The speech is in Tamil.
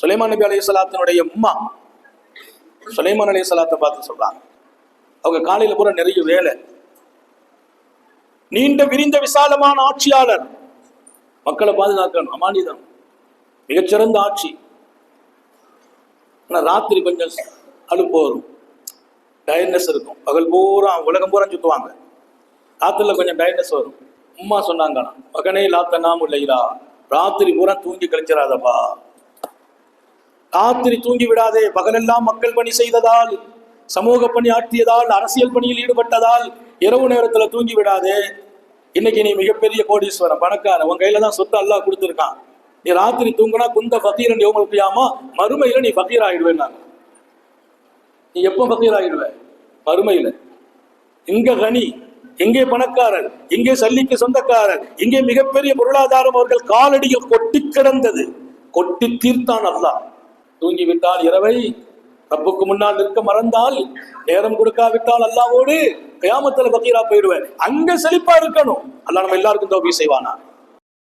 சுலைமான் நபி அலைஹிஸ்ஸலாத்தினுடைய உம்மா சுலைமான் அலைஹிஸ்ஸலாத்தை பார்த்து சொல்றாங்க, அவங்க காலையில பூரா நிறைய வேலை, நீண்ட விரிந்த விசாலமான ஆட்சியாளர், மக்களை பாதுகாக்கணும், அமானிதம், மிகச்சிறந்த ஆட்சி. ஆனா ராத்திரி கொஞ்சம் அலுப்பு வரும், டயர்னஸ் இருக்கும். பகல் பூரா உலகம் பூரா சுத்துவாங்க, ராத்திரில கொஞ்சம் டயர்னஸ் வரும். உம்மா சொன்னாங்கண்ணா, மகனே லாத்தனாம் இல்லையா, ராத்திரி பூரா தூங்கி கழிச்சிடாதப்பா, ராத்திரி தூங்கி விடாதே. பகலெல்லாம் மக்கள் பணி செய்ததால், சமூக பணி ஆற்றியதால், அரசியல் பணியில் ஈடுபட்டதால் இரவு நேரத்துல தூங்கி விடாதே. இன்னைக்கு நீ மிகப்பெரிய கோடீஸ்வரன், பணக்காரன், உன் கையில தான் சொத்து அல்லாஹ் கொடுத்துருக்கான். நீ ராத்திரி தூங்கினா குந்த ஃபகீரன் யௌமல் கியாமா, மறுமையில நீ ஃபகீர் ஆயிடுவேன். நீ எப்ப ஃபகீர் ஆயிடுவ? மறுமையில. இங்க கனி, எங்கே பணக்காரர், எங்கே சல்லிக்கு சொந்தக்காரர், இங்கே மிகப்பெரிய பொருளாதாரம் அவர்கள் காலடியில் கொட்டி கிடந்தது, கொட்டி தீர்த்தான் அல்லாஹ். தூங்கிவிட்டால் இரவை ரப்புக்கு முன்னால் நிற்க மறந்தால், நேரம் கொடுக்காவிட்டால் அல்லாஹ்வோடு கியாமத்துல ஃபகீரா போயிடுவேன். அங்க செழிப்பா இருக்கணும். அல்லாஹ் நம்ம எல்லாருக்கும் தௌஃபீக் செய்வானா.